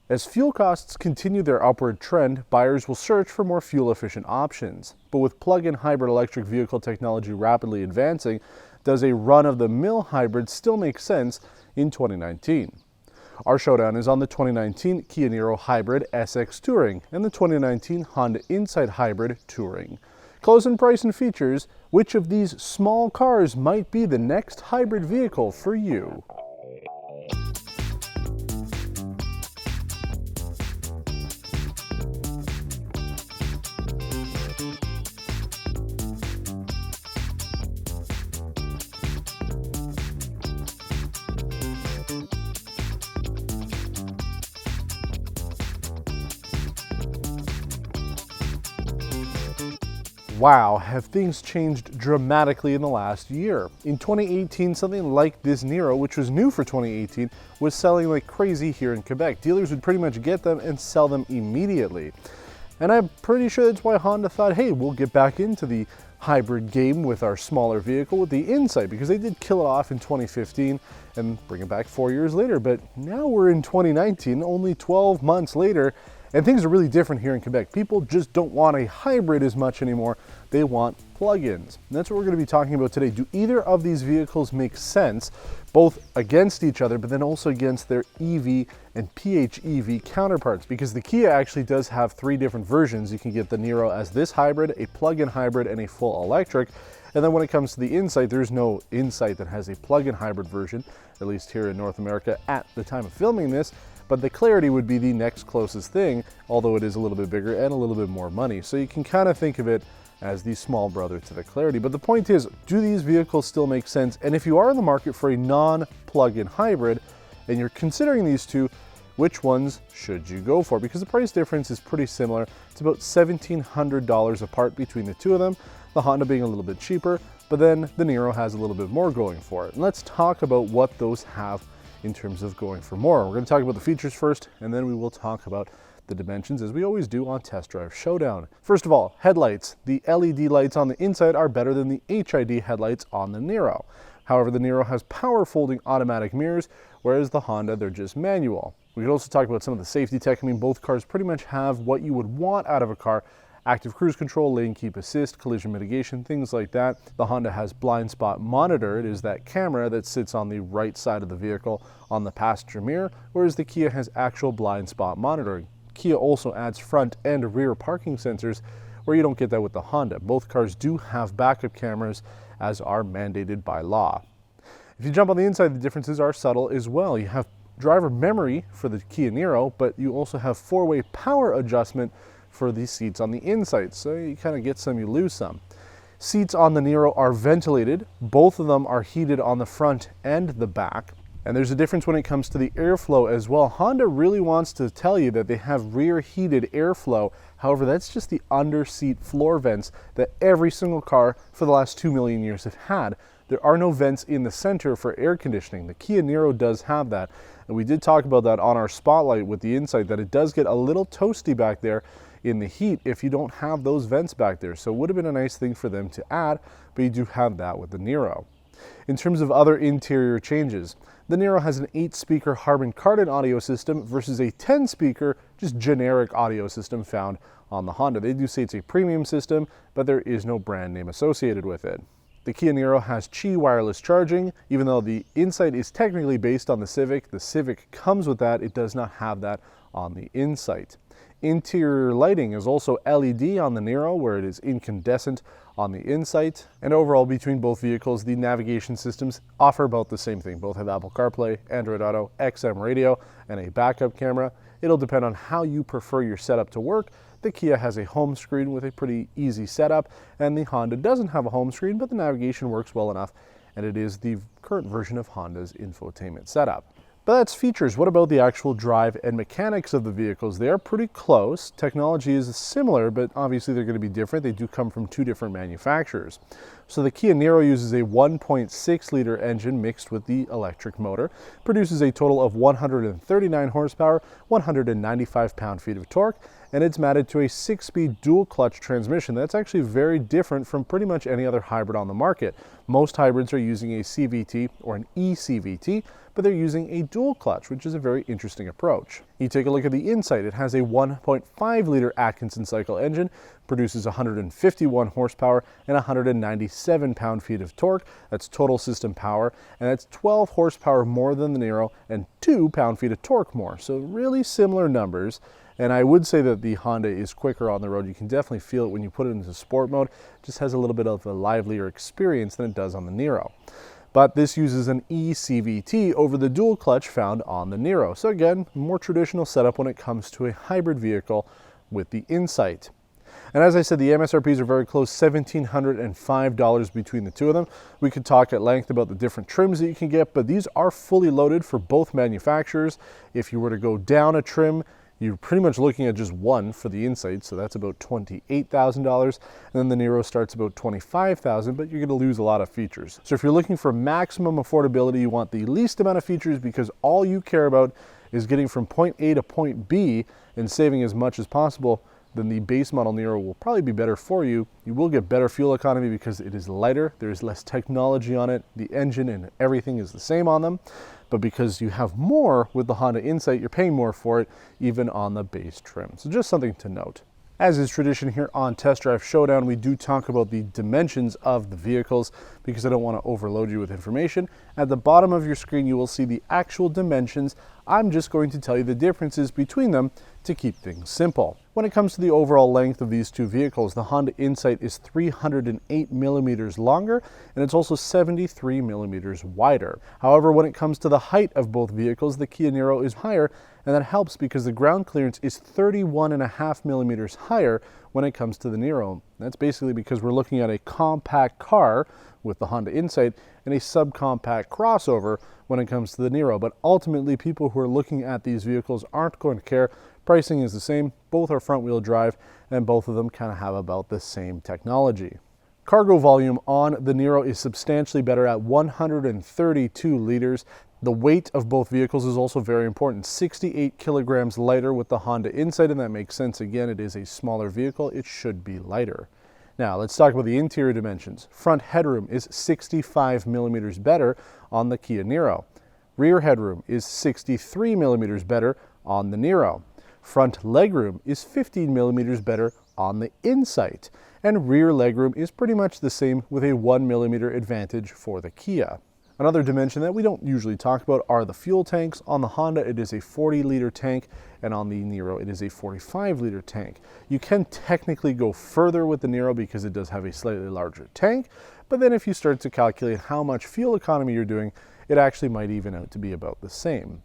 As fuel costs continue their upward trend, buyers will search for more fuel-efficient options. But with plug-in hybrid electric vehicle technology rapidly advancing, does a run-of-the-mill hybrid still make sense in 2019? Our showdown is on the 2019 Kia Niro Hybrid SX Touring and the 2019 Honda Insight Hybrid Touring. Close in price and features, which of these small cars might be the next hybrid vehicle for you? Wow, have things changed dramatically in the last year. In 2018, something like this Niro, which was new for 2018, was selling like crazy here in Quebec. Dealers would pretty much get them and sell them immediately. And I'm pretty sure that's why Honda thought, hey, we'll get back into the hybrid game with our smaller vehicle with the Insight, because they did kill it off in 2015 and bring it back 4 years later. But now we're in 2019, only 12 months later, and things are really different here in Quebec. People just don't want a hybrid as much anymore. They want plug-ins. And that's what we're going to be talking about today. Do either of these vehicles make sense, both against each other, but then also against their EV and PHEV counterparts? Because the Kia actually does have 3 different versions. You can get the Niro as this hybrid, a plug-in hybrid, and a full electric. And then when it comes to the Insight, there's no Insight that has a plug-in hybrid version, at least here in North America at the time of filming this. But the Clarity would be the next closest thing, although it is a little bit bigger and a little bit more money. So you can kind of think of it as the small brother to the Clarity. But the point is, do these vehicles still make sense? And if you are in the market for a non-plug-in hybrid and you're considering these two, which ones should you go for? Because the price difference is pretty similar. It's about $1,700 apart between the two of them, the Honda being a little bit cheaper, but then the Niro has a little bit more going for it. And let's talk about what those have in terms of going for more. We're going to talk about the features first, and then we will talk about the dimensions, as we always do on Test Drive Showdown. First of all, headlights. The LED lights on the Insight are better than the HID headlights on the Niro. However, the Niro has power folding automatic mirrors, whereas the Honda, they're just manual. We could also talk about some of the safety tech. I mean, both cars pretty much have what you would want out of a car: active cruise control, lane keep assist, collision mitigation, things like that. The Honda has blind spot monitor. It is that camera that sits on the right side of the vehicle on the passenger mirror, whereas the Kia has actual blind spot monitoring. Kia also adds front and rear parking sensors, where you don't get that with the Honda. Both cars do have backup cameras, as are mandated by law. If you jump on the inside, the differences are subtle as well. You have driver memory for the Kia Niro, but you also have 4-way power adjustment for the seats on the Insight, so you kind of get some, you lose some. Seats on the Niro are ventilated. Both of them are heated on the front and the back. And there's a difference when it comes to the airflow as well. Honda really wants to tell you that they have rear heated airflow. However, that's just the under seat floor vents that every single car for the last 2 million years have had. There are no vents in the center for air conditioning. The Kia Niro does have that. And we did talk about that on our spotlight with the Insight, that it does get a little toasty back there in the heat if you don't have those vents back there. So it would have been a nice thing for them to add, but you do have that with the Niro. In terms of other interior changes, the Niro has an 8-speaker Harman Kardon audio system versus a 10-speaker, just generic audio system found on the Honda. They do say it's a premium system, but there is no brand name associated with it. The Kia Niro has Qi wireless charging. Even though the Insight is technically based on the Civic comes with that. It does not have that on the Insight. Interior lighting is also LED on the Niro, where it is incandescent on the Insight. And overall, between both vehicles, the navigation systems offer about the same thing. Both have Apple CarPlay, Android Auto, XM radio, and a backup camera. It'll depend on how you prefer your setup to work. The Kia has a home screen with a pretty easy setup, and the Honda doesn't have a home screen, but the navigation works well enough, and it is the current version of Honda's infotainment setup. But that's features. What about the actual drive and mechanics of the vehicles? They are pretty close. Technology is similar, but obviously they're going to be different. They do come from 2 different manufacturers. So the Kia Niro uses a 1.6-liter engine mixed with the electric motor, produces a total of 139 horsepower, 195 pound-feet of torque, and it's matted to a 6-speed dual-clutch transmission. That's actually very different from pretty much any other hybrid on the market. Most hybrids are using a CVT or an eCVT, but they're using a dual clutch, which is a very interesting approach. You take a look at the Insight. It has a 1.5 liter Atkinson cycle engine, produces 151 horsepower and 197 pound-feet of torque. That's total system power, and that's 12 horsepower more than the Niro and 2 pound-feet of torque more. So really similar numbers. And I would say that the Honda is quicker on the road. You can definitely feel it when you put it into sport mode. It just has a little bit of a livelier experience than it does on the Niro. But this uses an eCVT over the dual clutch found on the Niro. So again, more traditional setup when it comes to a hybrid vehicle with the Insight. And as I said, the MSRPs are very close, $1,705 between the two of them. We could talk at length about the different trims that you can get, but these are fully loaded for both manufacturers. If you were to go down a trim, you're pretty much looking at just one for the Insight, so that's about $28,000, and then the Niro starts about $25,000, but you're going to lose a lot of features. So if you're looking for maximum affordability, you want the least amount of features because all you care about is getting from point A to point B and saving as much as possible, then the base model Niro will probably be better for you. You will get better fuel economy because it is lighter, there's less technology on it, the engine and everything is the same on them. But because you have more with the Honda Insight, you're paying more for it, even on the base trim. So just something to note. As is tradition here on Test Drive Showdown, we do talk about the dimensions of the vehicles because I don't want to overload you with information. At the bottom of your screen, you will see the actual dimensions. I'm just going to tell you the differences between them to keep things simple. When it comes to the overall length of these two vehicles, the Honda Insight is 308 millimeters longer, and it's also 73 millimeters wider. However, when it comes to the height of both vehicles, the Kia Niro is higher, and that helps because the ground clearance is 31.5 millimeters higher when it comes to the Niro. That's basically because we're looking at a compact car with the Honda Insight and a subcompact crossover when it comes to the Niro. But ultimately, people who are looking at these vehicles aren't going to care. Pricing is the same, both are front-wheel drive, and both of them kind of have about the same technology. Cargo volume on the Niro is substantially better at 132 liters. The weight of both vehicles is also very important, 68 kilograms lighter with the Honda Insight, and that makes sense. Again, it is a smaller vehicle, it should be lighter. Now, let's talk about the interior dimensions. Front headroom is 65 millimeters better on the Kia Niro. Rear headroom is 63 millimeters better on the Niro. Front legroom is 15 millimeters better on the Insight. And rear legroom is pretty much the same with a 1 millimeter advantage for the Kia. Another dimension that we don't usually talk about are the fuel tanks. On the Honda, it is a 40-liter tank, and on the Niro, it is a 45-liter tank. You can technically go further with the Niro because it does have a slightly larger tank, but then if you start to calculate how much fuel economy you're doing, it actually might even out to be about the same.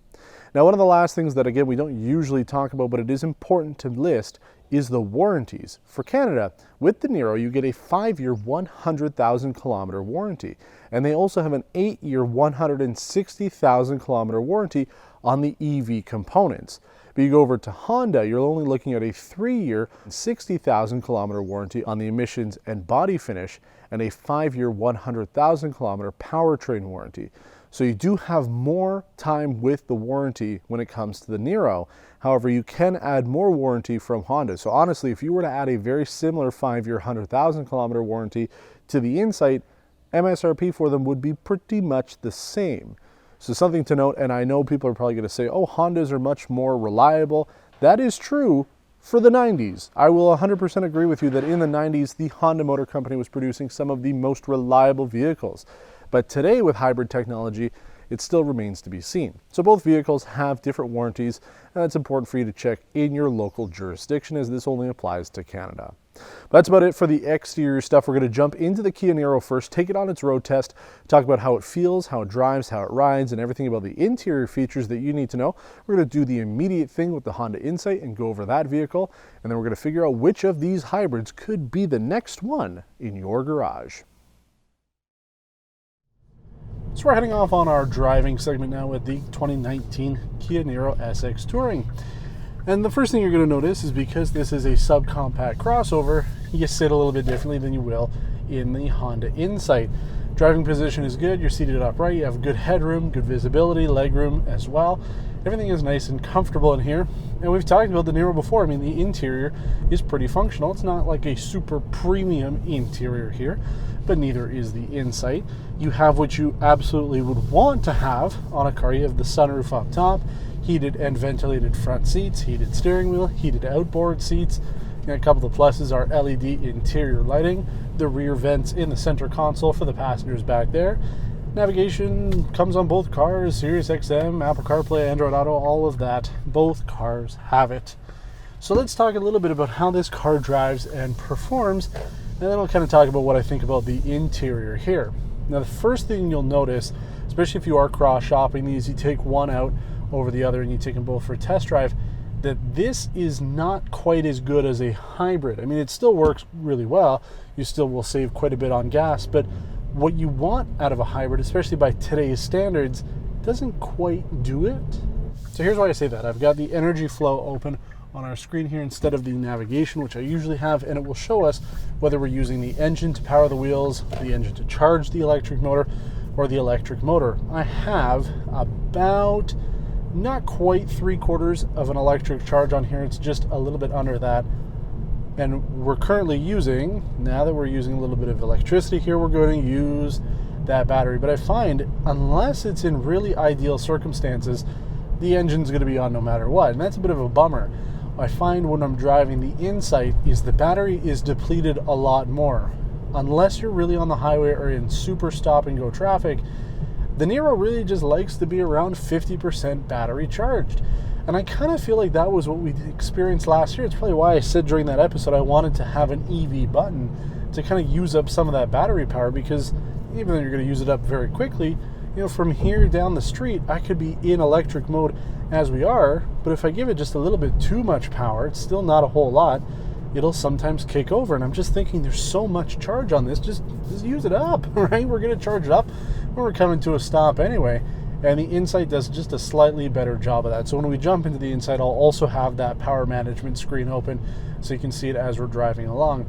Now, one of the last things that, again, we don't usually talk about, but it is important to list, is the warranties. For Canada, with the Niro, you get a 5-year, 100,000 kilometer warranty. And they also have an 8-year, 160,000 kilometer warranty on the EV components. But you go over to Honda, you're only looking at a 3-year, 60,000 kilometer warranty on the emissions and body finish, and a 5-year, 100,000 kilometer powertrain warranty. So you do have more time with the warranty when it comes to the Niro. However, you can add more warranty from Honda. So honestly, if you were to add a very similar 5-year, 100,000 kilometer warranty to the Insight, MSRP for them would be pretty much the same. So something to note, and I know people are probably going to say, oh, Hondas are much more reliable. That is true for the 90s. I will 100% agree with you that in the 90s, the Honda Motor Company was producing some of the most reliable vehicles. But today, with hybrid technology, it still remains to be seen. So both vehicles have different warranties, and it's important for you to check in your local jurisdiction, as this only applies to Canada. But that's about it for the exterior stuff. We're going to jump into the Kia Niro first, take it on its road test, talk about how it feels, how it drives, how it rides, and everything about the interior features that you need to know. We're going to do the immediate thing with the Honda Insight and go over that vehicle, and then we're going to figure out which of these hybrids could be the next one in your garage. So we're heading off on our driving segment now with the 2019 Kia Niro SX Touring. And the first thing you're going to notice is because this is a subcompact crossover, you sit a little bit differently than you will in the Honda Insight. Driving position is good, you're seated upright, you have good headroom, good visibility, legroom as well. Everything is nice and comfortable in here. And we've talked about the Niro before. I mean, the interior is pretty functional. It's not like a super premium interior here, but neither is the Insight. You have what you absolutely would want to have on a car. You have the sunroof up top, heated and ventilated front seats, heated steering wheel, heated outboard seats. And a couple of the pluses are LED interior lighting, the rear vents in the center console for the passengers back there. Navigation comes on both cars, Sirius XM, Apple CarPlay, Android Auto, all of that. Both cars have it. So let's talk a little bit about how this car drives and performs, and then I'll kind of talk about what I think about the interior here. Now, the first thing you'll notice, especially if you are cross-shopping these, you take one out over the other and you take them both for a test drive, that this is not quite as good as a hybrid. I mean, it still works really well. You still will save quite a bit on gas, but what you want out of a hybrid, especially by today's standards, doesn't quite do it. So here's why I say that. I've got the energy flow open on our screen here instead of the navigation, which I usually have, and it will show us whether we're using the engine to power the wheels, the engine to charge the electric motor, or the electric motor. I have about not quite 3/4 of an electric charge on here. It's just a little bit under that. And we're currently using, now that we're using a little bit of electricity here, we're going to use that battery. But I find, unless it's in really ideal circumstances, the engine's going to be on no matter what. And that's a bit of a bummer. I find when I'm driving the Insight is the battery is depleted a lot more. Unless you're really on the highway or in super stop and go traffic, the Niro really just likes to be around 50% battery charged. And I kind of feel like that was what we experienced last year. It's probably why I said during that episode I wanted to have an EV button to kind of use up some of that battery power, because even though you're going to use it up very quickly, you know, from here down the street, I could be in electric mode as we are, but if I give it just a little bit too much power, it's still not a whole lot, it'll sometimes kick over. And I'm just thinking there's so much charge on this, just use it up, right? We're going to charge it up when we're coming to a stop anyway. And the Insight does just a slightly better job of that. So when we jump into the Insight, I'll also have that power management screen open so you can see it as we're driving along.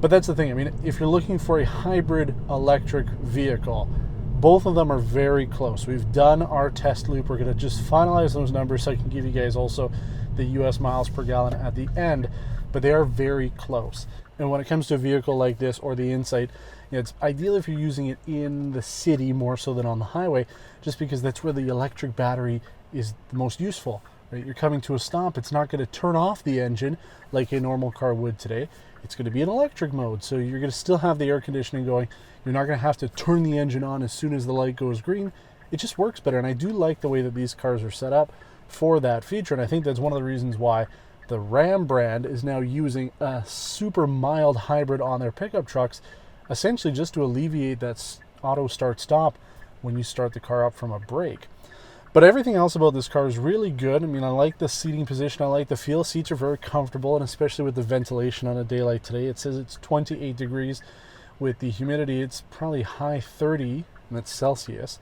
But that's the thing. I mean, if you're looking for a hybrid electric vehicle, both of them are very close. We've done our test loop. We're going to just finalize those numbers so I can give you guys also the US miles per gallon at the end. But they are very close. And when it comes to a vehicle like this or the Insight, you know, it's ideal if you're using it in the city more so than on the highway, just because that's where the electric battery is the most useful. Right? You're coming to a stop, it's not going to turn off the engine like a normal car would today. It's going to be in electric mode, so you're going to still have the air conditioning going. You're not going to have to turn the engine on as soon as the light goes green. It just works better, and I do like the way that these cars are set up for that feature, and I think that's one of the reasons why the Ram brand is now using a super mild hybrid on their pickup trucks, essentially just to alleviate that auto start stop when you start the car up from a brake. But everything else about this car is really good. I mean, I like the seating position, I like the feel. Seats are very comfortable, and especially with the ventilation on a day like today. It says it's 28 degrees. With the humidity, it's probably high 30, and that's Celsius.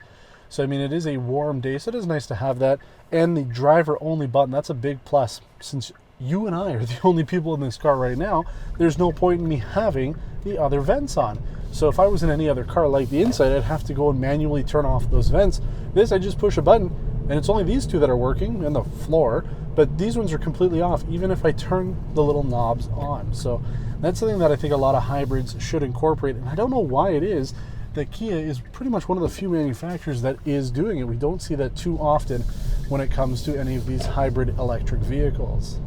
So, I mean, it is a warm day, so it is nice to have that. And the driver-only button, that's a big plus. Since you and I are the only people in this car right now, there's no point in me having the other vents on. So if I was in any other car like the Insight, I'd have to go and manually turn off those vents. This, I just push a button, and it's only these two that are working, and the floor, but these ones are completely off, even if I turn the little knobs on. So that's something that I think a lot of hybrids should incorporate, and I don't know why it is that Kia is pretty much one of the few manufacturers that is doing it. We don't see that too often when it comes to any of these hybrid electric vehicles.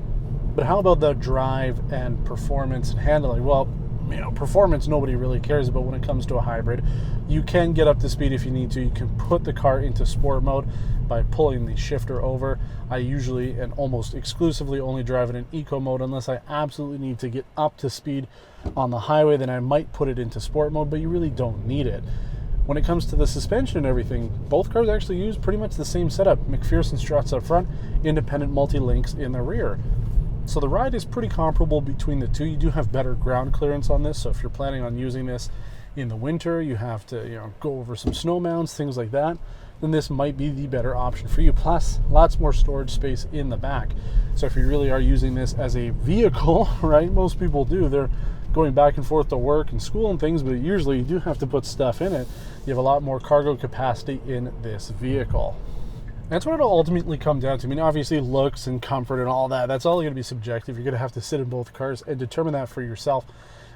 But how about the drive and performance and handling? Well, you know, performance nobody really cares about when it comes to a hybrid. You can get up to speed if you need to. You can put the car into sport mode by pulling the shifter over. I usually and almost exclusively only drive it in eco mode unless I absolutely need to get up to speed on the highway. Then I might put it into sport mode, but you really don't need it. When it comes to the suspension and everything, both cars actually use pretty much the same setup. McPherson struts up front, independent multi-links in the rear. So the ride is pretty comparable between the two. You do have better ground clearance on this, so if you're planning on using this in the winter, you have to, go over some snow mounds, things like that, then this might be the better option for you. Plus, lots more storage space in the back. So if you really are using this as a vehicle, right, most people do, they're going back and forth to work and school and things, but usually you do have to put stuff in it. You have a lot more cargo capacity in this vehicle. That's what it'll ultimately come down to. I mean, obviously looks and comfort and all that, that's all going to be subjective. You're going to have to sit in both cars and determine that for yourself.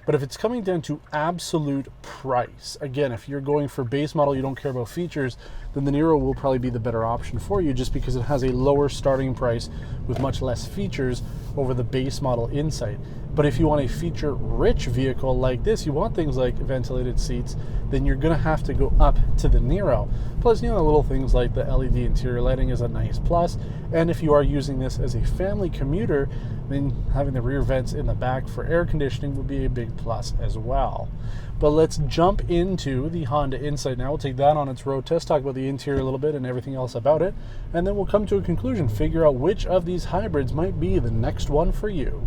But if it's coming down to absolute price, again, if you're going for base model, you don't care about features, then the Niro will probably be the better option for you, just because it has a lower starting price with much less features over the base model Insight. But if you want a feature-rich vehicle like this, you want things like ventilated seats, then you're gonna have to go up to the Niro. Plus, you know, little things like the LED interior lighting is a nice plus. And if you are using this as a family commuter, then having the rear vents in the back for air conditioning would be a big plus as well. But let's jump into the Honda Insight now. We'll take that on its road test, talk about the interior a little bit and everything else about it, and then we'll come to a conclusion, figure out which of these hybrids might be the next one for you.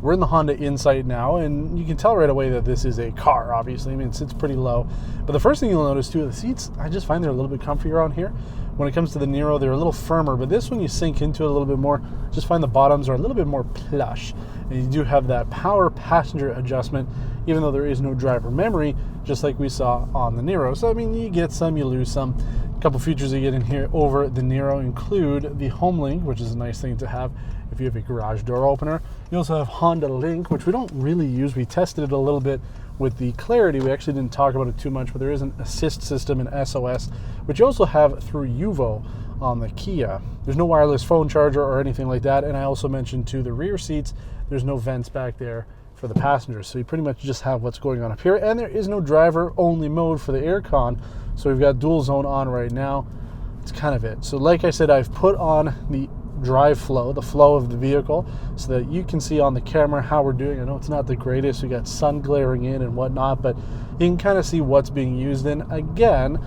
We're in the Honda Insight now, and you can tell right away that this is a car, obviously. I mean, it sits pretty low. But the first thing you'll notice, too, the seats, I just find they're a little bit comfier on here. When it comes to the Niro, they're a little firmer, but this one you sink into it a little bit more. Just find the bottoms are a little bit more plush. And you do have that power passenger adjustment, even though there is no driver memory, just like we saw on the Niro. So, I mean, you get some, you lose some. A couple features you get in here over the Niro include the Home Link, which is a nice thing to have if you have a garage door opener. You also have Honda Link, which we don't really use. We tested it a little bit with the Clarity. We actually didn't talk about it too much, but there is an assist system and SOS, which you also have through Yuvo on the Kia. There's no wireless phone charger or anything like that. And I also mentioned to the rear seats, there's no vents back there for the passengers. So you pretty much just have what's going on up here. And there is no driver only mode for the aircon. So we've got dual zone on right now. It's kind of it. So like I said, I've put on the drive flow, the flow of the vehicle, so that you can see on the camera how we're doing. I know it's not the greatest, we got sun glaring in and whatnot, but you can kind of see what's being used. And again,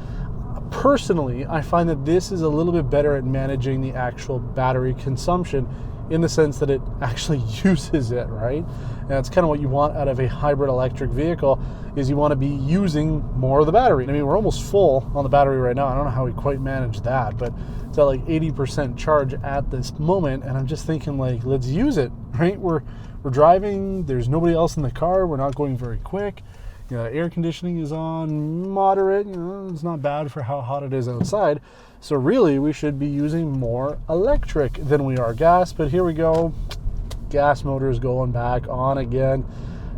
personally, I find that this is a little bit better at managing the actual battery consumption, in the sense that it actually uses it, right? And that's kind of what you want out of a hybrid electric vehicle, is you want to be using more of the battery. I mean, we're almost full on the battery right now. I don't know how we quite manage that, but it's at like 80% charge at this moment, and I'm just thinking, like, let's use it, right? We're driving, there's nobody else in the car, we're not going very quick. You know, air conditioning is on moderate, you know, it's not bad for how hot it is outside. So really, we should be using more electric than we are gas, but here we go. Gas motors going back on again.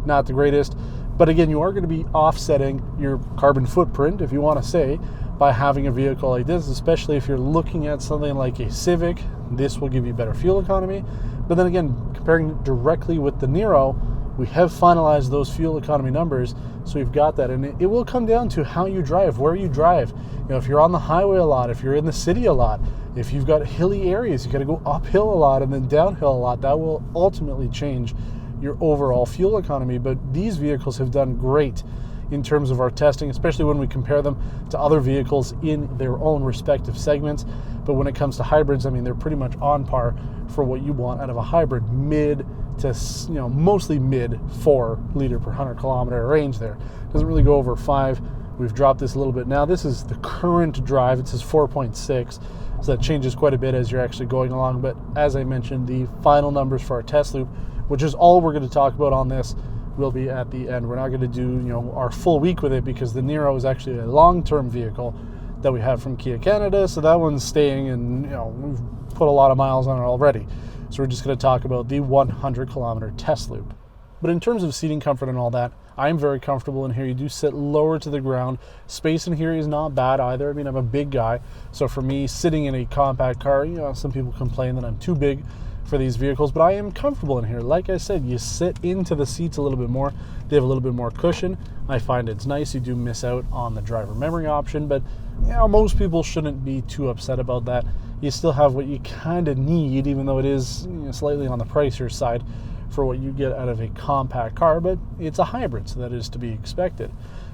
Not the greatest. But again, you are going to be offsetting your carbon footprint, if you want to say, by having a vehicle like this, especially if you're looking at something like a Civic. This will give you better fuel economy. But then again, comparing it directly with the Niro, we have finalized those fuel economy numbers, so we've got that. And it will come down to how you drive, where you drive. You know, if you're on the highway a lot, if you're in the city a lot, if you've got hilly areas, you got to go uphill a lot and then downhill a lot. That will ultimately change your overall fuel economy. But these vehicles have done great in terms of our testing, especially when we compare them to other vehicles in their own respective segments. But when it comes to hybrids, I mean, they're pretty much on par for what you want out of a hybrid, mid to, you know, mostly mid 4 liter per 100 kilometer range there. Doesn't really go over 5. We've dropped this a little bit. Now this is the current drive. It says 4.6, so that changes quite a bit as you're actually going along. But as I mentioned, the final numbers for our test loop, which is all we're going to talk about on this, will be at the end. We're not going to do, you know, our full week with it, because the Niro is actually a long-term vehicle that we have from Kia Canada, so that one's staying, and, you know, we've put a lot of miles on it already. So we're just going to talk about the 100 kilometer test loop. But in terms of seating comfort and all that, I'm very comfortable in here. You do sit lower to the ground. Space in here is not bad either. I mean, I'm a big guy, so for me, sitting in a compact car, you know, some people complain that I'm too big for these vehicles, but I am comfortable in here. Like I said, you sit into the seats a little bit more. They have a little bit more cushion. I find it's nice. You do miss out on the driver memory option, but, you know, most people shouldn't be too upset about that. You still have what you kind of need, even though it is, you know, slightly on the pricier side for what you get out of a compact car, but it's a hybrid, so that is to be expected.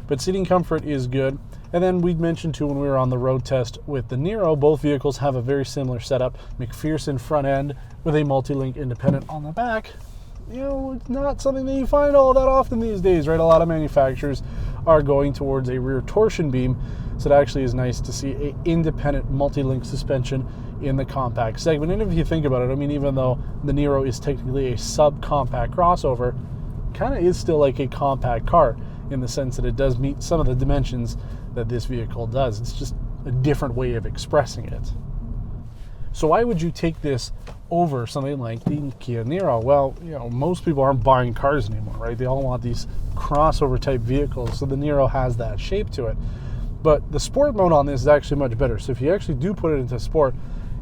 But seating comfort is good. And then we'd mentioned too, when we were on the road test with the Niro, both vehicles have a very similar setup. McPherson front end with a multi-link independent on the back. You know, it's not something that you find all that often these days, right? A lot of manufacturers are going towards a rear torsion beam, so it actually is nice to see a independent multi-link suspension in the compact segment. And if you think about it, I mean, even though the Niro is technically a subcompact crossover, kind of is still like a compact car in the sense that it does meet some of the dimensions that this vehicle does. It's just a different way of expressing it. So why would you take this over something like the Kia Niro? Well, most people aren't buying cars anymore, right? They all want these crossover type vehicles, so the Niro has that shape to it. But the sport mode on this is actually much better. So if you actually do put it into sport,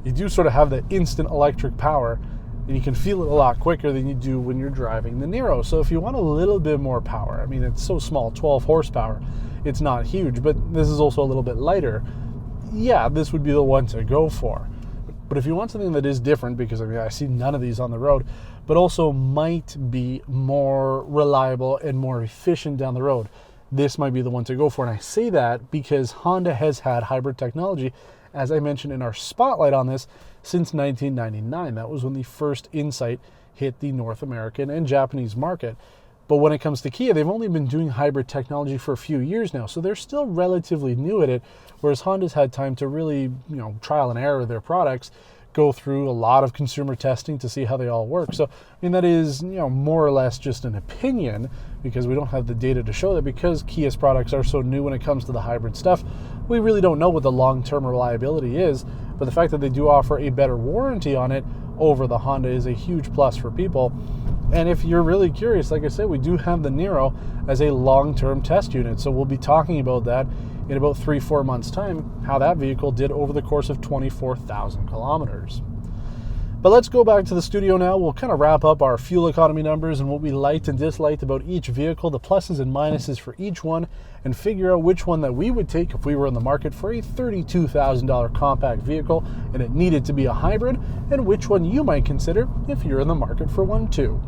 you do sort of have the instant electric power, and you can feel it a lot quicker than you do when you're driving the Niro. So if you want a little bit more power, I mean, it's so small, 12 horsepower, it's not huge, but this is also a little bit lighter. Yeah, this would be the one to go for. But if you want something that is different, because I see none of these on the road, but also might be more reliable and more efficient down the road, this might be the one to go for. And I say that because Honda has had hybrid technology, as I mentioned in our spotlight on this, since 1999. That was when the first Insight hit the North American and Japanese market. But when it comes to Kia, they've only been doing hybrid technology for a few years now, so they're still relatively new at it, whereas Honda's had time to really, trial and error their products, go through a lot of consumer testing to see how they all work. So, that is, more or less just an opinion, because we don't have the data to show that. Because Kia's products are so new when it comes to the hybrid stuff, we really don't know what the long-term reliability is, but the fact that they do offer a better warranty on it over the Honda is a huge plus for people. And if you're really curious, like I said, we do have the Niro as a long-term test unit. So we'll be talking about that in about 3-4 months' time, how that vehicle did over the course of 24,000 kilometers. But let's go back to the studio now. We'll kind of wrap up our fuel economy numbers and what we liked and disliked about each vehicle, the pluses and minuses for each one, and figure out which one that we would take if we were in the market for a $32,000 compact vehicle and it needed to be a hybrid, and which one you might consider if you're in the market for one too.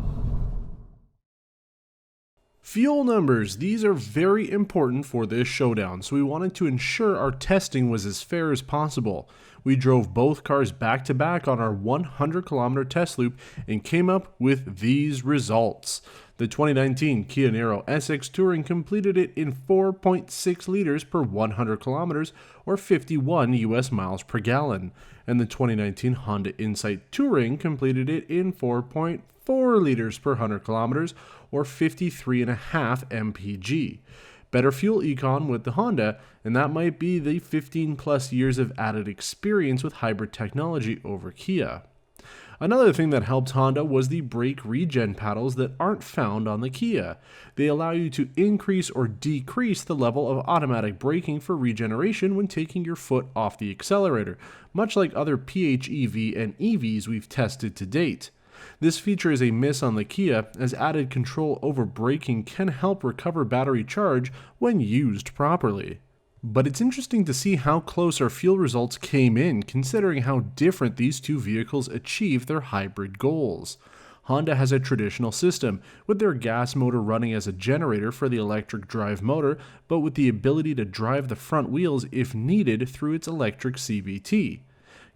Fuel numbers, these are very important for this showdown, so we wanted to ensure our testing was as fair as possible. We drove both cars back to back on our 100-kilometer test loop and came up with these results. The 2019 Kia Niro SX Touring completed it in 4.6 liters per 100 kilometers, or 51 US miles per gallon, and the 2019 Honda Insight Touring completed it in 4.4 liters per 100 kilometers, or 53.5 mpg. Better fuel econ with the Honda, and that might be the 15 plus years of added experience with hybrid technology over Kia. Another thing that helped Honda was the brake regen paddles that aren't found on the Kia. They allow you to increase or decrease the level of automatic braking for regeneration when taking your foot off the accelerator, much like other PHEV and EVs we've tested to date. This feature is a miss on the Kia, as added control over braking can help recover battery charge when used properly. But it's interesting to see how close our fuel results came in, considering how different these two vehicles achieve their hybrid goals. Honda has a traditional system, with their gas motor running as a generator for the electric drive motor, but with the ability to drive the front wheels if needed through its electric CVT.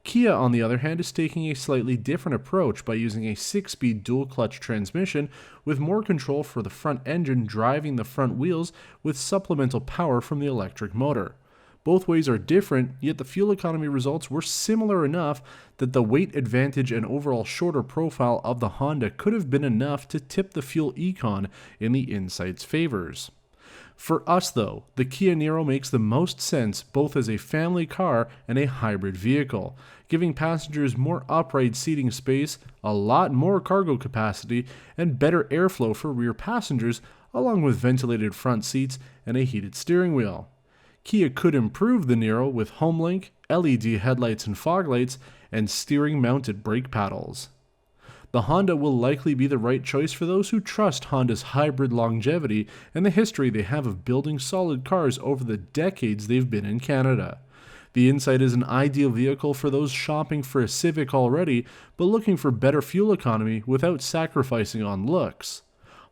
Kia, on the other hand, is taking a slightly different approach by using a 6-speed dual-clutch transmission with more control for the front engine driving the front wheels with supplemental power from the electric motor. Both ways are different, yet the fuel economy results were similar enough that the weight advantage and overall shorter profile of the Honda could have been enough to tip the fuel econ in the Insight's favors. For us though, the Kia Niro makes the most sense both as a family car and a hybrid vehicle, giving passengers more upright seating space, a lot more cargo capacity, and better airflow for rear passengers, along with ventilated front seats and a heated steering wheel. Kia could improve the Niro with HomeLink, LED headlights and fog lights, and steering-mounted brake paddles. The Honda will likely be the right choice for those who trust Honda's hybrid longevity and the history they have of building solid cars over the decades they've been in Canada. The Insight is an ideal vehicle for those shopping for a Civic already, but looking for better fuel economy without sacrificing on looks.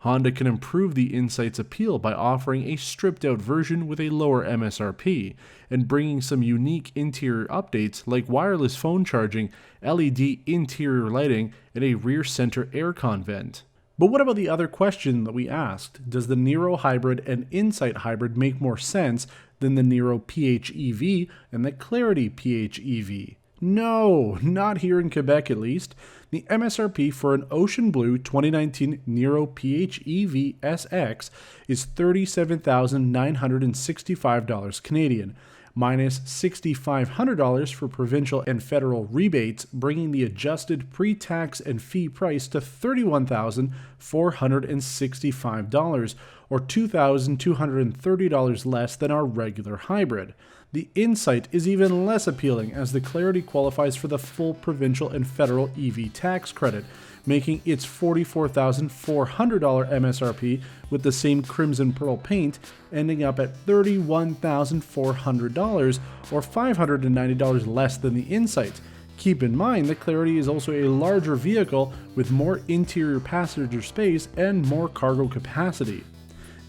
Honda can improve the Insight's appeal by offering a stripped-out version with a lower MSRP, and bringing some unique interior updates like wireless phone charging, LED interior lighting, and a rear center aircon vent. But what about the other question that we asked? Does the Niro Hybrid and Insight Hybrid make more sense than the Niro PHEV and the Clarity PHEV? No, not here in Quebec at least. The MSRP for an Ocean Blue 2019 Niro PHEV SX is $37,965 Canadian, minus $6,500 for provincial and federal rebates, bringing the adjusted pre-tax and fee price to $31,465, or $2,230 less than our regular hybrid. The Insight is even less appealing, as the Clarity qualifies for the full provincial and federal EV tax credit, making its $44,400 MSRP with the same crimson pearl paint ending up at $31,400, or $590 less than the Insight. Keep in mind that Clarity is also a larger vehicle with more interior passenger space and more cargo capacity.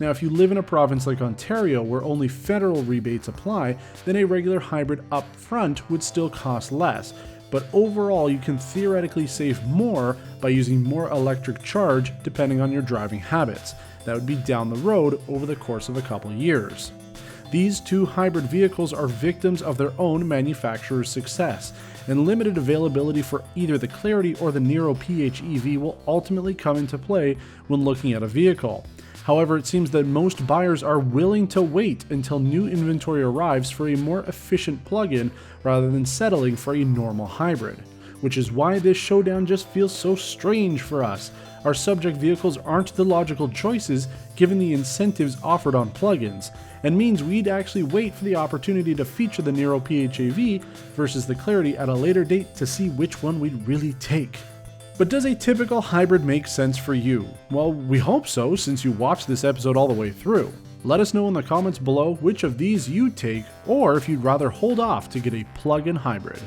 Now, if you live in a province like Ontario where only federal rebates apply, then a regular hybrid up front would still cost less. But overall, you can theoretically save more by using more electric charge depending on your driving habits. That would be down the road over the course of a couple years. These two hybrid vehicles are victims of their own manufacturer's success, and limited availability for either the Clarity or the Niro PHEV will ultimately come into play when looking at a vehicle. However, it seems that most buyers are willing to wait until new inventory arrives for a more efficient plug-in rather than settling for a normal hybrid. Which is why this showdown just feels so strange for us. Our subject vehicles aren't the logical choices given the incentives offered on plug-ins, and means we'd actually wait for the opportunity to feature the Niro PHEV versus the Clarity at a later date to see which one we'd really take. But does a typical hybrid make sense for you? Well, we hope so, since you watched this episode all the way through. Let us know in the comments below which of these you'd take, or if you'd rather hold off to get a plug-in hybrid.